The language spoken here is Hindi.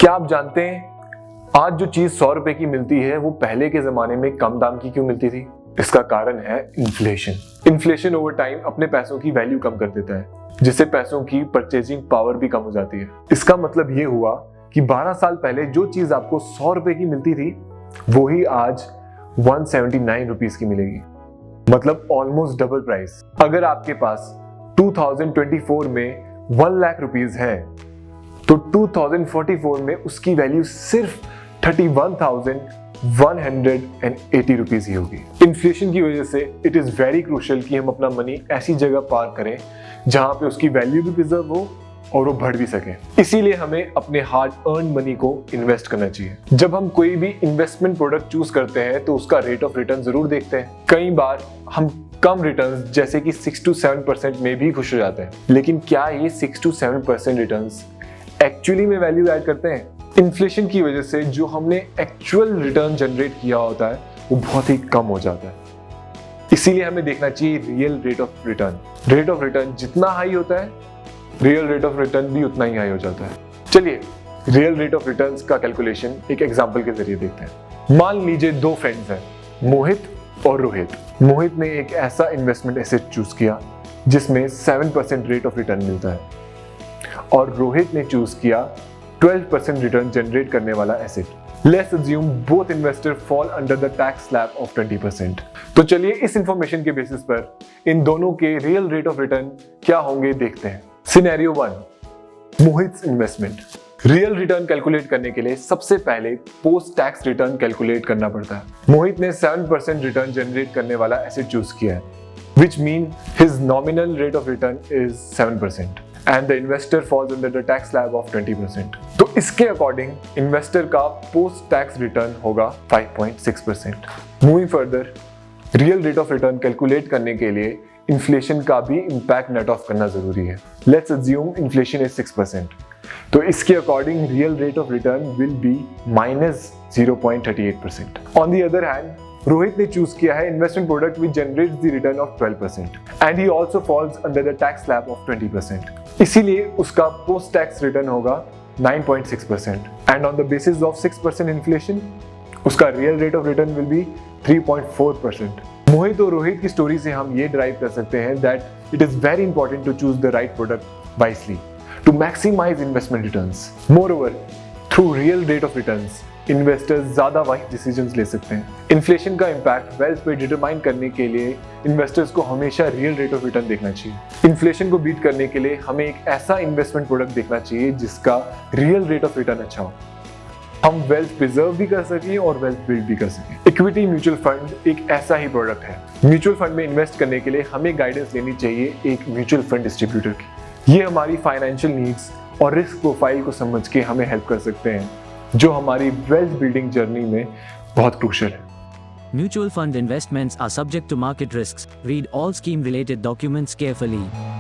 क्या आप जानते हैं आज जो चीज 100 रुपए की मिलती है वो पहले के जमाने में कम दाम की क्यों मिलती थी? इसका कारण है इन्फ्लेशन। इन्फ्लेशन ओवर टाइम अपने पैसों की वैल्यू कम कर देता है, जिससे पैसों की परचेजिंग पावर भी कम हो जाती है। इसका मतलब ये हुआ कि 12 साल पहले जो चीज आपको 100 रुपए की मिलती थी वो ही आज 179 रुपीज की मिलेगी, मतलब ऑलमोस्ट डबल प्राइस। अगर आपके पास 2024 में 1 लाख रुपीज है तो 2044 में उसकी वैल्यू सिर्फ 31,180 रुपीज ही होगी। इन्फ्लेशन की वजह से इट इज वेरी क्रूशियल कि हम अपना मनी ऐसी जगह पार्क करें जहां पे उसकी वैल्यू भी प्रिजर्व हो और वो बढ़ भी सके। इसीलिए हमें अपने हार्ड अर्न मनी को इन्वेस्ट करना चाहिए। जब हम कोई भी इन्वेस्टमेंट प्रोडक्ट चूज करते हैं तो उसका रेट ऑफ रिटर्न जरूर देखते हैं। कई बार हम कम रिटर्न्स जैसे कि 6 to 7% में भी खुश हो जाते हैं, लेकिन क्या ये 6 to 7% रिटर्न्स एक्चुअली में वैल्यू ऐड करते हैं? इन्फ्लेशन की वजह से जो हमने एक्चुअल रिटर्न जनरेट किया होता है वो बहुत ही कम हो जाता है। इसीलिए हमें देखना चाहिए real rate of return. Rate of return जितना हाई होता है रियल रेट ऑफ रिटर्न भी उतना ही हाई हो जाता है। चलिए रियल रेट ऑफ रिटर्न का कैलकुलेशन एक एग्जांपल के जरिए देखते हैं। मान लीजिए दो फ्रेंड्स हैं, मोहित और रोहित। मोहित ने एक ऐसा इन्वेस्टमेंट एसेट चूज किया जिसमें 7% रेट ऑफ रिटर्न मिलता है और रोहित ने चूज किया 12% रिटर्न जनरेट करने वाला asset. Let's assume both investor fall under the tax slab of 20%। तो चलिए इस इंफॉर्मेशन के बेसिस पर इन दोनों के रियल रेट ऑफ रिटर्न क्या होंगे देखते हैं। Scenario 1, Mohit's investment. Real return calculate करने के लिए सबसे पहले पोस्ट टैक्स रिटर्न कैलकुलेट करना पड़ता है। मोहित ने 7% रिटर्न जनरेट करने वाला एसेट चूज किया है, which mean his nominal rate of return is 7% and the investor falls under the tax slab of 20%. तो इसके अकॉर्डिंग इन्वेस्टर का पोस्ट टैक्स रिटर्न होगा 5.6%। Moving further, real rate of return calculate करने के लिए इन्फ्लेशन का भी इम्पैक्ट नेट ऑफ करना जरूरी है। लेट्स अज्यूम इन्फ्लेशन इज 6%, तो इसके according real rate of return will be -0.38%। On the other hand, Rohit ने चूज किया है investment product which generates the return of 12% and he also falls under the tax slab of 20%। इसीलिए उसका पोस्ट टैक्स रिटर्न होगा 9.6% and on the basis of 6% inflation उसका real rate of return will be 3.4%। Mohit और रोहित की स्टोरी से हम ये ड्राइव कर सकते हैं that it is very important to choose the right product wisely to maximise investment returns. Moreover, through real rate of returns investors ज्यादा वाइज डिसीजंस ले सकते हैं। इन्फ्लेशन का इम्पैक्ट वेल्थ पे डिटरमाइन करने के लिए इन्वेस्टर्स को हमेशा रियल रेट ऑफ रिटर्न देखना चाहिए। इन्फ्लेशन को बीट करने के लिए हमें एक ऐसा इन्वेस्टमेंट प्रोडक्ट देखना चाहिए जिसका रियल रेट ऑफ रिटर्न अच्छा हो, हम वेल्थ प्रिजर्व भी कर सकें और वेल्थ बिल्ड भी कर सकें। इक्विटी म्यूचुअल फंड एक ऐसा ही प्रोडक्ट है। म्यूचुअल फंड में इन्वेस्ट करने के लिए हमें गाइडेंस लेनी चाहिए एक म्यूचुअल फंड डिस्ट्रीब्यूटर की। ये हमारी फाइनेंशियल नीड्स और रिस्क प्रोफाइल को समझ के हमें हेल्प कर सकते हैं, जो हमारी वेल्थ बिल्डिंग जर्नी में बहुत क्रूशियल है। Mutual fund investments are subject to market risks. Read all scheme related documents carefully.